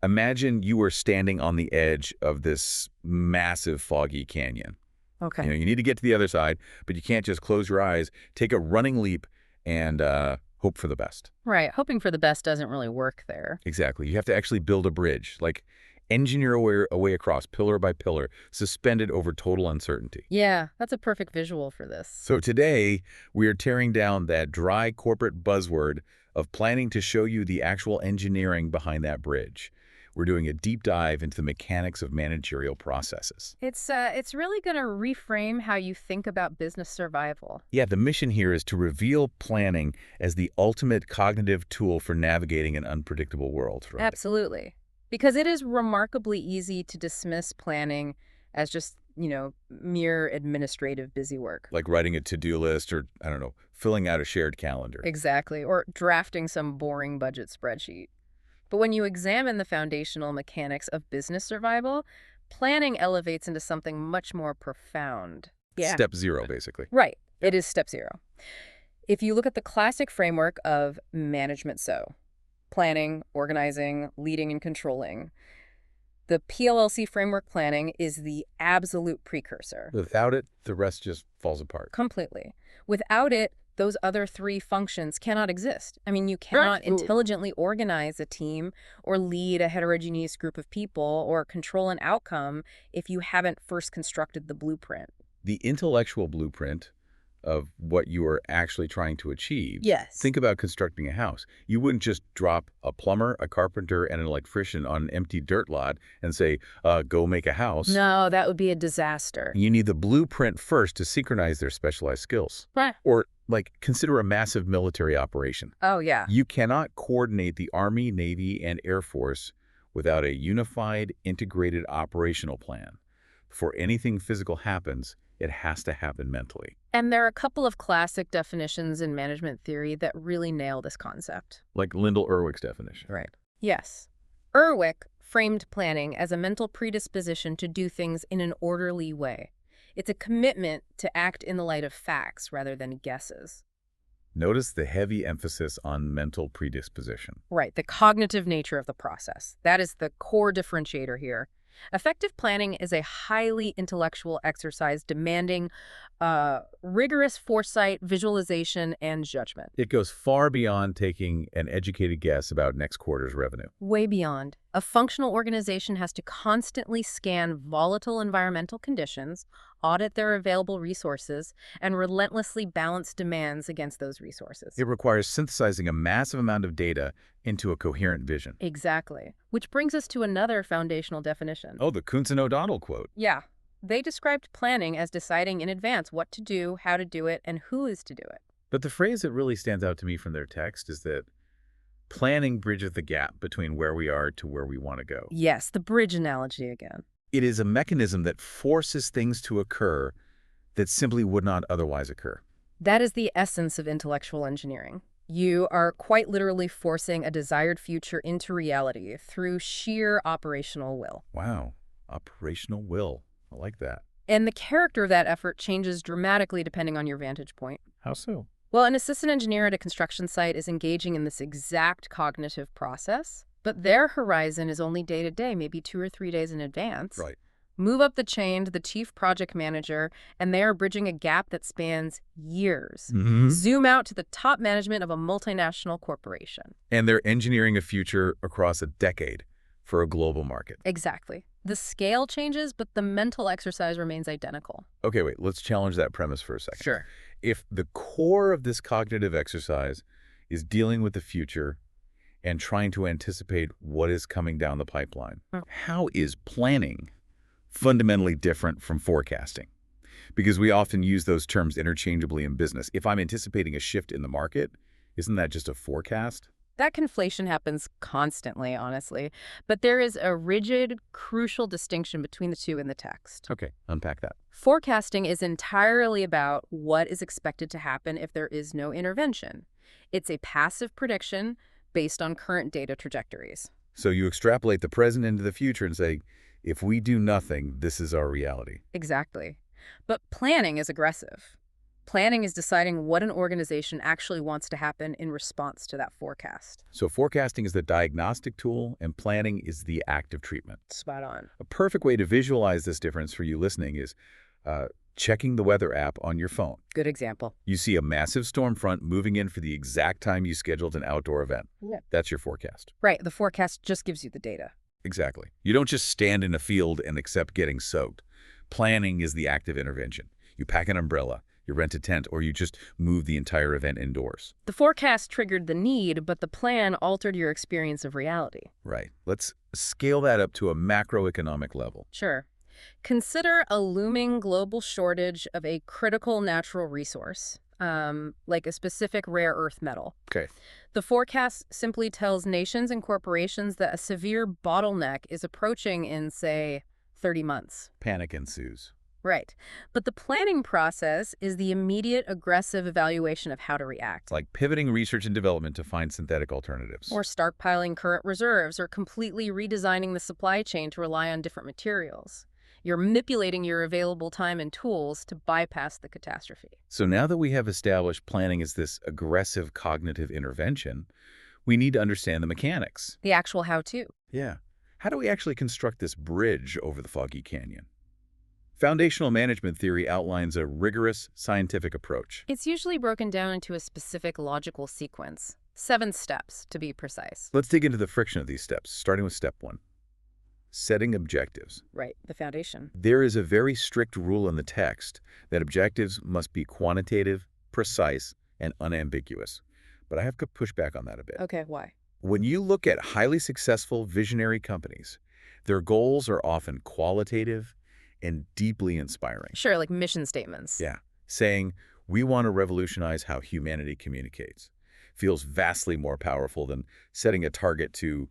Imagine you were standing on the edge of this massive foggy canyon. Okay. You need to get to the other side, but you can't just close your eyes, take a running leap, and hope for the best. Right. Hoping for the best doesn't really work there. Exactly. You have to actually build a bridge, like engineer a way across, pillar by pillar, suspended over total uncertainty. Yeah, that's a perfect visual for this. So today, we are tearing down that dry corporate buzzword of planning to show you the actual engineering behind that bridge. We're doing a deep dive into the mechanics of managerial processes. It's really going to reframe how you think about business survival. Yeah, the mission here is to reveal planning as the ultimate cognitive tool for navigating an unpredictable world. Right? Absolutely. Because it is remarkably easy to dismiss planning as just, mere administrative busy work. Like writing a to-do list or, I don't know, filling out a shared calendar. Exactly. Or drafting some boring budget spreadsheet. But when you examine the foundational mechanics of business survival, planning elevates into something much more profound. Yeah. Step zero, basically. Right. It is step zero. If you look at the classic framework of management planning, organizing, leading, and controlling, the PLLC framework planning is the absolute precursor. Without it, the rest just falls apart. Completely. Without it, those other three functions cannot exist. I mean, you cannot intelligently organize a team or lead a heterogeneous group of people or control an outcome if you haven't first constructed the blueprint. The intellectual blueprint of what you are actually trying to achieve. Yes. Think about constructing a house. You wouldn't just drop a plumber, a carpenter, and an electrician on an empty dirt lot and say, go make a house. No, that would be a disaster. You need the blueprint first to synchronize their specialized skills. Right. Or, consider a massive military operation. Oh, yeah. You cannot coordinate the Army, Navy, and Air Force without a unified, integrated operational plan. Before anything physical happens, it has to happen mentally. And there are a couple of classic definitions in management theory that really nail this concept. Like Lyndall Irwick's definition. Right. Yes. Irwick framed planning as a mental predisposition to do things in an orderly way. It's a commitment to act in the light of facts rather than guesses. Notice the heavy emphasis on mental predisposition. Right, the cognitive nature of the process. That is the core differentiator here. Effective planning is a highly intellectual exercise demanding rigorous foresight, visualization, and judgment. It goes far beyond taking an educated guess about next quarter's revenue. Way beyond. A functional organization has to constantly scan volatile environmental conditions, audit their available resources, and relentlessly balance demands against those resources. It requires synthesizing a massive amount of data into a coherent vision. Exactly. Which brings us to another foundational definition. Oh, the Kuntz and O'Donnell quote. Yeah. They described planning as deciding in advance what to do, how to do it, and who is to do it. But the phrase that really stands out to me from their text is that planning bridges the gap between where we are to where we want to go. Yes, the bridge analogy again. It is a mechanism that forces things to occur that simply would not otherwise occur. That is the essence of intellectual engineering. You are quite literally forcing a desired future into reality through sheer operational will. Wow, operational will. I like that. And the character of that effort changes dramatically depending on your vantage point. How so? Well, an assistant engineer at a construction site is engaging in this exact cognitive process, but their horizon is only day-to-day, maybe 2 or 3 days in advance. Right. Move up the chain to the chief project manager, and they are bridging a gap that spans years. Mm-hmm. Zoom out to the top management of a multinational corporation. And they're engineering a future across a decade for a global market. Exactly. The scale changes, but the mental exercise remains identical. Okay, wait, let's challenge that premise for a second. Sure. If the core of this cognitive exercise is dealing with the future and trying to anticipate what is coming down the pipeline, how is planning fundamentally different from forecasting? Because we often use those terms interchangeably in business. If I'm anticipating a shift in the market, isn't that just a forecast? That conflation happens constantly, honestly. But there is a rigid, crucial distinction between the two in the text. Okay, unpack that. Forecasting is entirely about what is expected to happen if there is no intervention. It's a passive prediction based on current data trajectories. So you extrapolate the present into the future and say, if we do nothing, this is our reality. Exactly. But planning is aggressive. Planning is deciding what an organization actually wants to happen in response to that forecast. So forecasting is the diagnostic tool, and planning is the active treatment. Spot on. A perfect way to visualize this difference for you listening is checking the weather app on your phone. Good example. You see a massive storm front moving in for the exact time you scheduled an outdoor event. Yeah. That's your forecast. Right. The forecast just gives you the data. Exactly. You don't just stand in a field and accept getting soaked. Planning is the active intervention. You pack an umbrella, you rent a tent, or you just move the entire event indoors. The forecast triggered the need, but the plan altered your experience of reality. Right. Let's scale that up to a macroeconomic level. Sure. Consider a looming global shortage of a critical natural resource, like a specific rare earth metal. Okay. The forecast simply tells nations and corporations that a severe bottleneck is approaching in, say, 30 months. Panic ensues. Right. But the planning process is the immediate aggressive evaluation of how to react. Like pivoting research and development to find synthetic alternatives. Or stockpiling current reserves, or completely redesigning the supply chain to rely on different materials. You're manipulating your available time and tools to bypass the catastrophe. So now that we have established planning as this aggressive cognitive intervention, we need to understand the mechanics. The actual how-to. Yeah. How do we actually construct this bridge over the foggy canyon? Foundational management theory outlines a rigorous scientific approach. It's usually broken down into a specific logical sequence. 7 steps, to be precise. Let's dig into the friction of these steps, starting with step 1. Setting objectives. Right, the foundation. There is a very strict rule in the text that objectives must be quantitative, precise, and unambiguous. But I have to push back on that a bit. Okay, why? When you look at highly successful visionary companies, their goals are often qualitative and deeply inspiring. Sure, like mission statements. Yeah, saying, we want to revolutionize how humanity communicates. Feels vastly more powerful than setting a target to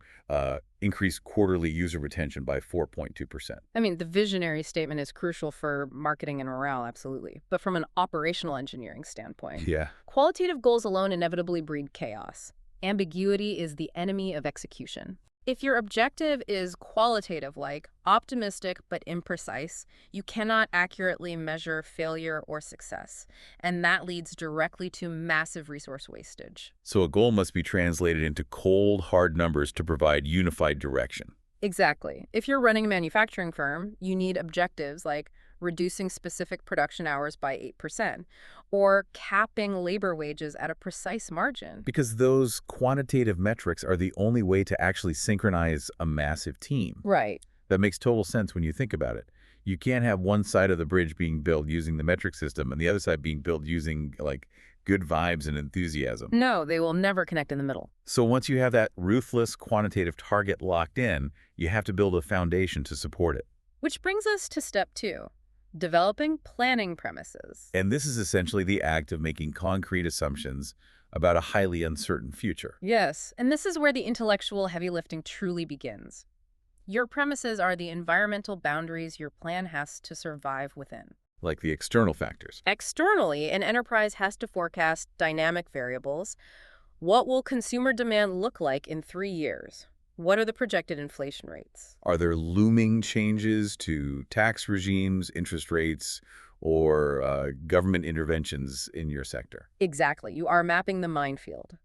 increase quarterly user retention by 4.2%. I mean, the visionary statement is crucial for marketing and morale, absolutely. But from an operational engineering standpoint, Yeah. qualitative goals alone inevitably breed chaos. Ambiguity is the enemy of execution. If your objective is qualitative, like optimistic but imprecise, you cannot accurately measure failure or success. And that leads directly to massive resource wastage. So a goal must be translated into cold, hard numbers to provide unified direction. Exactly. If you're running a manufacturing firm, you need objectives like reducing specific production hours by 8%, or capping labor wages at a precise margin. Because those quantitative metrics are the only way to actually synchronize a massive team. Right. That makes total sense when you think about it. You can't have one side of the bridge being built using the metric system and the other side being built using, like, good vibes and enthusiasm. No, they will never connect in the middle. So once you have that ruthless quantitative target locked in, you have to build a foundation to support it. Which brings us to step 2. Developing planning premises. And this is essentially the act of making concrete assumptions about a highly uncertain future. Yes, and this is where the intellectual heavy lifting truly begins. Your premises are the environmental boundaries your plan has to survive within. Like the external factors. Externally, an enterprise has to forecast dynamic variables. What will consumer demand look like in 3 years? What are the projected inflation rates? Are there looming changes to tax regimes, interest rates, or government interventions in your sector? Exactly. You are mapping the minefield.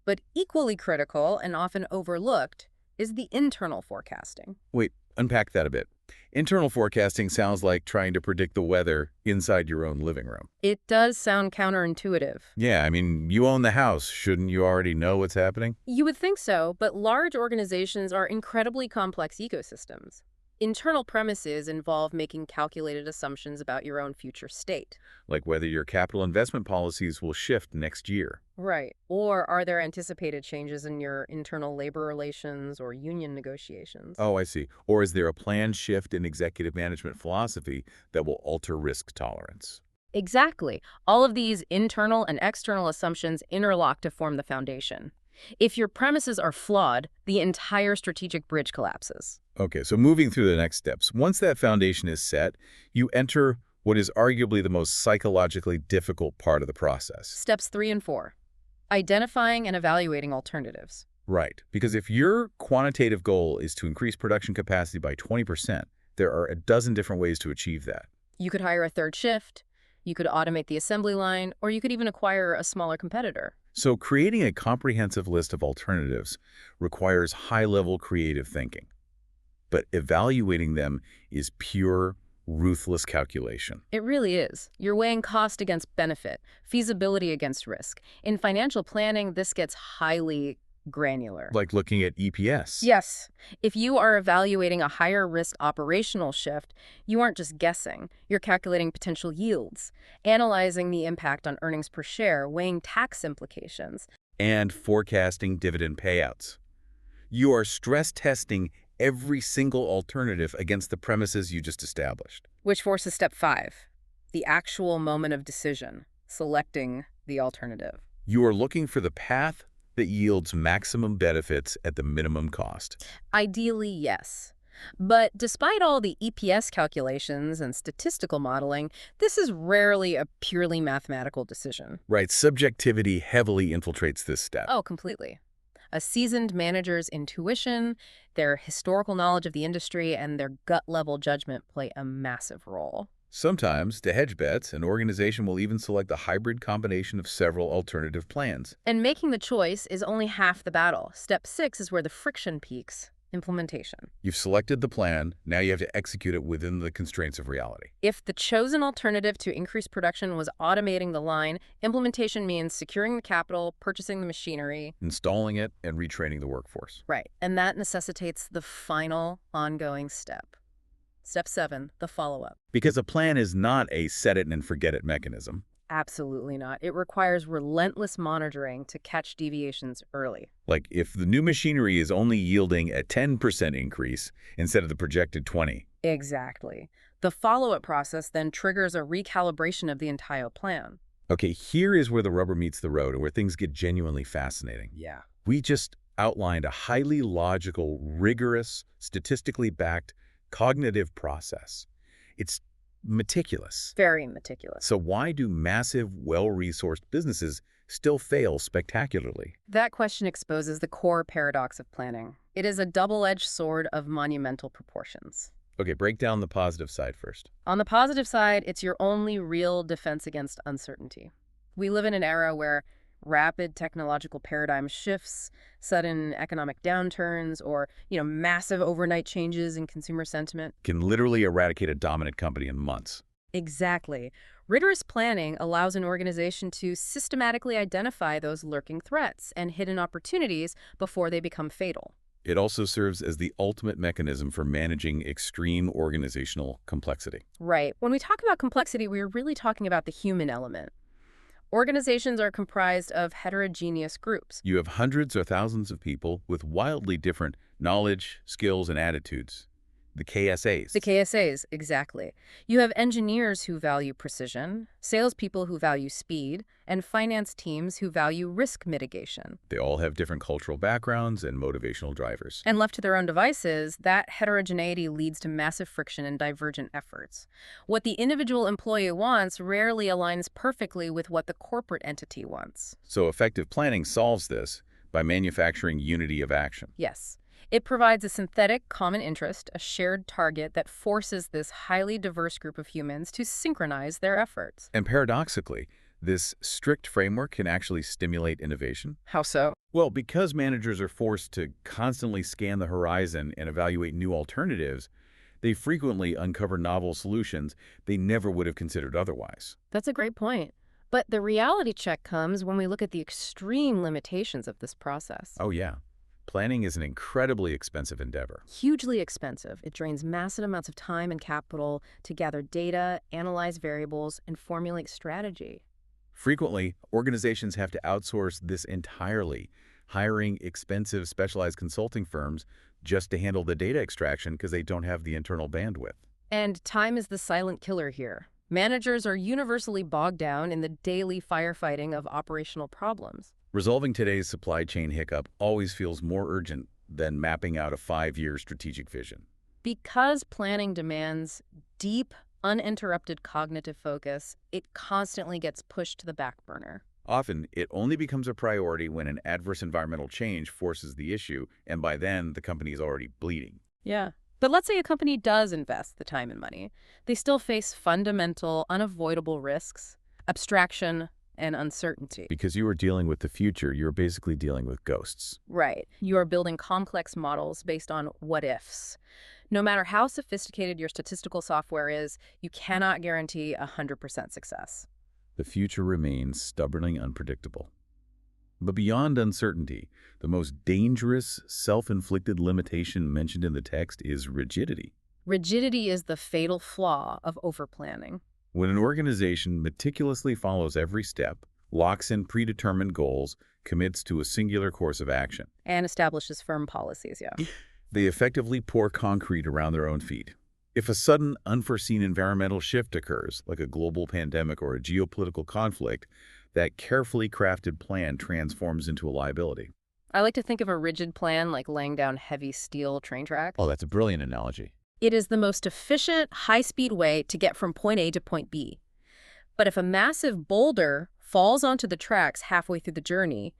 But equally critical and often overlooked is the internal forecasting. Wait, unpack that a bit. Internal forecasting sounds like trying to predict the weather inside your own living room. It does sound counterintuitive. Yeah, I mean, you own the house. Shouldn't you already know what's happening? You would think so, but large organizations are incredibly complex ecosystems. Internal premises involve making calculated assumptions about your own future state. Like whether your capital investment policies will shift next year. Right. Or are there anticipated changes in your internal labor relations or union negotiations? Oh, I see. Or is there a planned shift in executive management philosophy that will alter risk tolerance? Exactly. All of these internal and external assumptions interlock to form the foundation. If your premises are flawed, the entire strategic bridge collapses. Okay, so moving through the next steps. Once that foundation is set, you enter what is arguably the most psychologically difficult part of the process. Steps 3 and 4. Identifying and evaluating alternatives. Right, because if your quantitative goal is to increase production capacity by 20%, there are a dozen different ways to achieve that. You could hire a third shift, You could automate the assembly line, or you could even acquire a smaller competitor. So creating a comprehensive list of alternatives requires high-level creative thinking. But evaluating them is pure, ruthless calculation. It really is. You're weighing cost against benefit, feasibility against risk. In financial planning, this gets highly granular. Like looking at EPS. Yes. If you are evaluating a higher risk operational shift, you aren't just guessing. You're calculating potential yields, analyzing the impact on earnings per share, weighing tax implications. And forecasting dividend payouts. You are stress testing every single alternative against the premises you just established. Which forces step 5, the actual moment of decision, selecting the alternative. You are looking for the path that yields maximum benefits at the minimum cost. Ideally, yes. But despite all the EPS calculations and statistical modeling, this is rarely a purely mathematical decision. Right, subjectivity heavily infiltrates this step. Oh, completely. A seasoned manager's intuition, their historical knowledge of the industry, and their gut-level judgment play a massive role. Sometimes, to hedge bets, an organization will even select a hybrid combination of several alternative plans. And making the choice is only half the battle. Step 6 is where the friction peaks. Implementation. You've selected the plan, now you have to execute it within the constraints of reality. If the chosen alternative to increase production was automating the line, implementation means securing the capital, purchasing the machinery. Installing it and retraining the workforce. Right, and that necessitates the final ongoing step. Step 7, the follow-up. Because a plan is not a set-it-and-forget-it mechanism. Absolutely not. It requires relentless monitoring to catch deviations early. Like if the new machinery is only yielding a 10% increase instead of the projected 20. Exactly. The follow-up process then triggers a recalibration of the entire plan. Okay, here is where the rubber meets the road and where things get genuinely fascinating. Yeah. We just outlined a highly logical, rigorous, statistically backed cognitive process. It's meticulous. Very meticulous. So why do massive, well-resourced businesses still fail spectacularly? That question exposes the core paradox of planning. It is a double-edged sword of monumental proportions. Okay, break down the positive side first. On the positive side, it's your only real defense against uncertainty. We live in an era where rapid technological paradigm shifts, sudden economic downturns, or, massive overnight changes in consumer sentiment Can literally eradicate a dominant company in months. Exactly. Rigorous planning allows an organization to systematically identify those lurking threats and hidden opportunities before they become fatal. It also serves as the ultimate mechanism for managing extreme organizational complexity. Right. When we talk about complexity, we're really talking about the human element. Organizations are comprised of heterogeneous groups. You have hundreds or thousands of people with wildly different knowledge, skills, and attitudes. The KSAs. The KSAs, exactly. You have engineers who value precision, salespeople who value speed, and finance teams who value risk mitigation. They all have different cultural backgrounds and motivational drivers. And left to their own devices, that heterogeneity leads to massive friction and divergent efforts. What the individual employee wants rarely aligns perfectly with what the corporate entity wants. So effective planning solves this by manufacturing unity of action. Yes. It provides a synthetic common interest, a shared target that forces this highly diverse group of humans to synchronize their efforts. And paradoxically, this strict framework can actually stimulate innovation. How so? Well, because managers are forced to constantly scan the horizon and evaluate new alternatives, they frequently uncover novel solutions they never would have considered otherwise. That's a great point. But the reality check comes when we look at the extreme limitations of this process. Oh, yeah. Planning is an incredibly expensive endeavor. Hugely expensive. It drains massive amounts of time and capital to gather data, analyze variables, and formulate strategy. Frequently, organizations have to outsource this entirely, hiring expensive specialized consulting firms just to handle the data extraction because they don't have the internal bandwidth. And time is the silent killer here. Managers are universally bogged down in the daily firefighting of operational problems. Resolving today's supply chain hiccup always feels more urgent than mapping out a 5-year strategic vision. Because planning demands deep, uninterrupted cognitive focus, it constantly gets pushed to the back burner. Often, it only becomes a priority when an adverse environmental change forces the issue, and by then, the company is already bleeding. Yeah. But let's say a company does invest the time and money. They still face fundamental, unavoidable risks, abstraction, and uncertainty. Because you are dealing with the future, you're basically dealing with ghosts. Right. You are building complex models based on what-ifs. No matter how sophisticated your statistical software is, you cannot guarantee 100% success. The future remains stubbornly unpredictable. But beyond uncertainty, the most dangerous self-inflicted limitation mentioned in the text is rigidity. Rigidity is the fatal flaw of overplanning. When an organization meticulously follows every step, locks in predetermined goals, commits to a singular course of action, And establishes firm policies, yeah. they effectively pour concrete around their own feet. If a sudden, unforeseen environmental shift occurs, like a global pandemic or a geopolitical conflict, that carefully crafted plan transforms into a liability. I like to think of a rigid plan like laying down heavy steel train tracks. Oh, that's a brilliant analogy. It is the most efficient, high-speed way to get from point A to point B. But if a massive boulder falls onto the tracks halfway through the journey,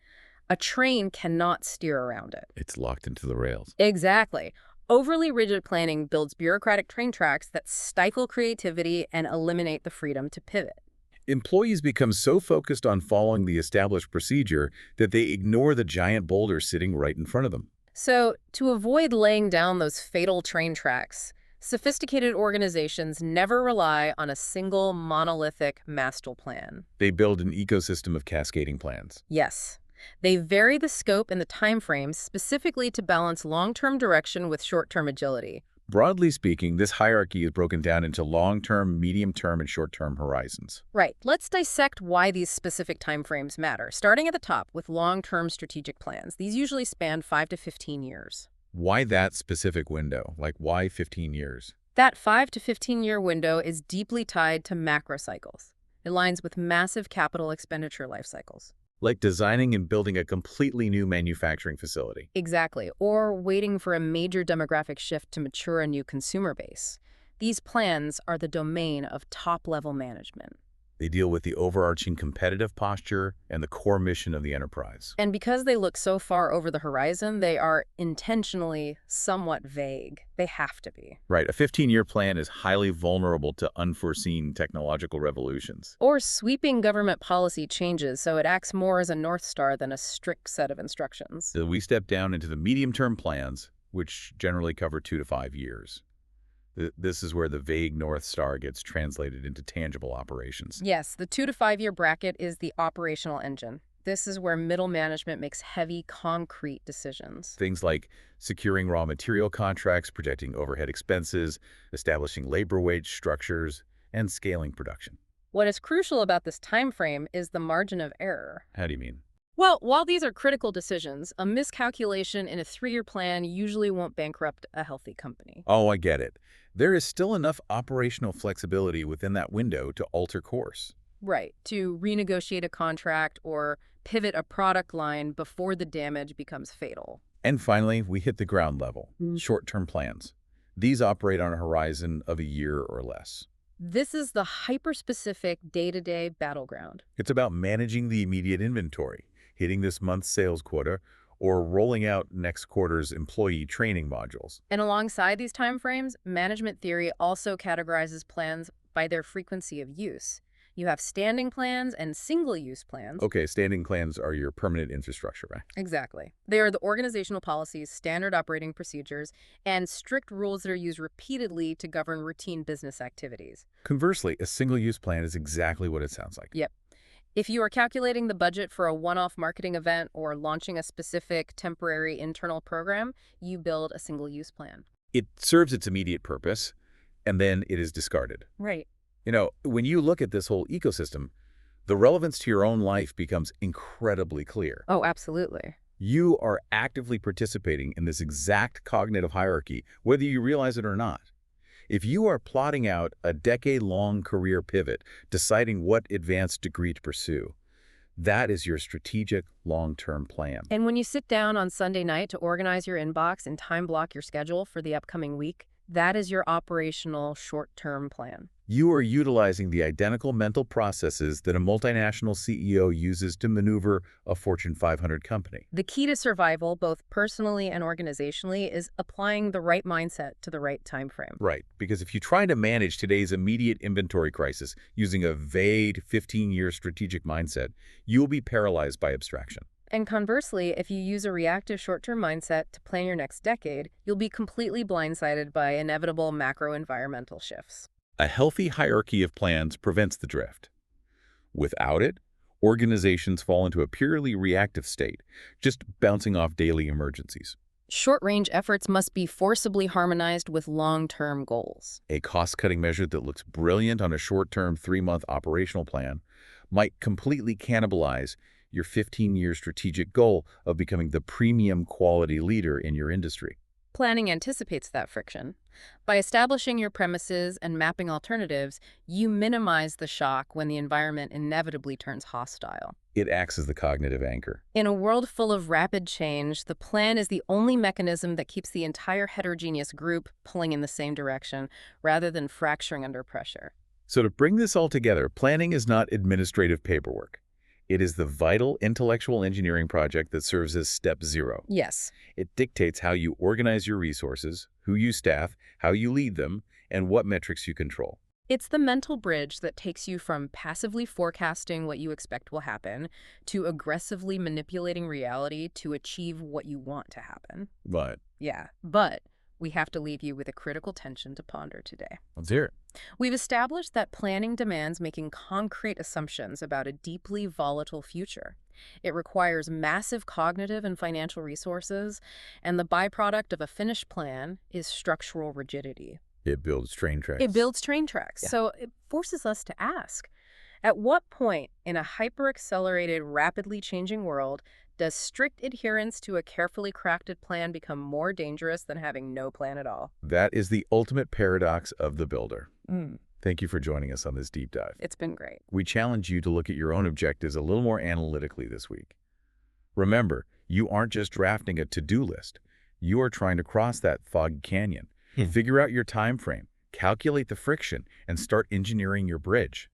a train cannot steer around it. It's locked into the rails. Exactly. Overly rigid planning builds bureaucratic train tracks that stifle creativity and eliminate the freedom to pivot. Employees become so focused on following the established procedure that they ignore the giant boulder sitting right in front of them. So, to avoid laying down those fatal train tracks, sophisticated organizations never rely on a single monolithic master plan. They build an ecosystem of cascading plans. Yes. They vary the scope and the timeframes specifically to balance long-term direction with short-term agility. Broadly speaking, this hierarchy is broken down into long-term, medium-term, and short-term horizons. Right. Let's dissect why these specific timeframes matter, starting at the top with long-term strategic plans. These usually span 5 to 15 years. Why that specific window? Like, why 15 years? That 5 to 15-year window is deeply tied to macro cycles. It aligns with massive capital expenditure life cycles. Like designing and building a completely new manufacturing facility. Exactly. Or waiting for a major demographic shift to mature a new consumer base. These plans are the domain of top-level management. They deal with the overarching competitive posture and the core mission of the enterprise. And because they look so far over the horizon, they are intentionally somewhat vague. They have to be. Right. A 15-year plan is highly vulnerable to unforeseen technological revolutions. Or sweeping government policy changes, so it acts more as a North Star than a strict set of instructions. So we step down into the medium-term plans, which generally cover 2 to 5 years. This is where the vague North Star gets translated into tangible operations. Yes, the 2 to 5 year bracket is the operational engine. This is where middle management makes heavy, concrete decisions. Things like securing raw material contracts, projecting overhead expenses, establishing labor wage structures, and scaling production. What is crucial about this time frame is the margin of error. How do you mean? Well, while these are critical decisions, a miscalculation in a 3-year plan usually won't bankrupt a healthy company. Oh, I get it. There is still enough operational flexibility within that window to alter course. Right, to renegotiate a contract or pivot a product line before the damage becomes fatal. And finally, we hit the ground level, short-term plans. These operate on a horizon of a year or less. This is the hyper-specific day-to-day battleground. It's about managing the immediate inventory, hitting this month's sales quota, or rolling out next quarter's employee training modules. And alongside these timeframes, management theory also categorizes plans by their frequency of use. You have standing plans and single-use plans. Okay, standing plans are your permanent infrastructure, right? Exactly. They are the organizational policies, standard operating procedures, and strict rules that are used repeatedly to govern routine business activities. Conversely, a single-use plan is exactly what it sounds like. Yep. If you are calculating the budget for a one-off marketing event or launching a specific temporary internal program, you build a single-use plan. It serves its immediate purpose, and then it is discarded. Right. You know, when you look at this whole ecosystem, the relevance to your own life becomes incredibly clear. Oh, absolutely. You are actively participating in this exact cognitive hierarchy, whether you realize it or not. If you are plotting out a decade-long career pivot, deciding what advanced degree to pursue, that is your strategic long-term plan. And when you sit down on Sunday night to organize your inbox and time block your schedule for the upcoming week, that is your operational short-term plan. You are utilizing the identical mental processes that a multinational CEO uses to maneuver a Fortune 500 company. The key to survival, both personally and organizationally, is applying the right mindset to the right time frame. Right, because if you try to manage today's immediate inventory crisis using a vague 15-year strategic mindset, you'll be paralyzed by abstraction. And conversely, if you use a reactive short-term mindset to plan your next decade, you'll be completely blindsided by inevitable macro-environmental shifts. A healthy hierarchy of plans prevents the drift. Without it, organizations fall into a purely reactive state, just bouncing off daily emergencies. Short-range efforts must be forcibly harmonized with long-term goals. A cost-cutting measure that looks brilliant on a short-term 3-month operational plan might completely cannibalize your 15-year strategic goal of becoming the premium quality leader in your industry. Planning anticipates that friction. By establishing your premises and mapping alternatives, you minimize the shock when the environment inevitably turns hostile. It acts as the cognitive anchor. In a world full of rapid change, the plan is the only mechanism that keeps the entire heterogeneous group pulling in the same direction, rather than fracturing under pressure. So to bring this all together, planning is not administrative paperwork. It is the vital intellectual engineering project that serves as step 0. Yes. It dictates how you organize your resources, who you staff, how you lead them, and what metrics you control. It's the mental bridge that takes you from passively forecasting what you expect will happen to aggressively manipulating reality to achieve what you want to happen. But Yeah, but we have to leave you with a critical tension to ponder today. let's hear it. We've established that planning demands making concrete assumptions about a deeply volatile future. It requires massive cognitive and financial resources, and the byproduct of a finished plan is structural rigidity. It builds train tracks. It builds train tracks. Yeah. So it forces us to ask, at what point in a hyper-accelerated, rapidly changing world does strict adherence to a carefully crafted plan become more dangerous than having no plan at all? That is the ultimate paradox of the builder. Thank you for joining us on this deep dive. It's been great. We challenge you to look at your own objectives a little more analytically this week. Remember, you aren't just drafting a to-do list. You are trying to cross that fog canyon. Figure out your time frame, calculate the friction, and start engineering your bridge.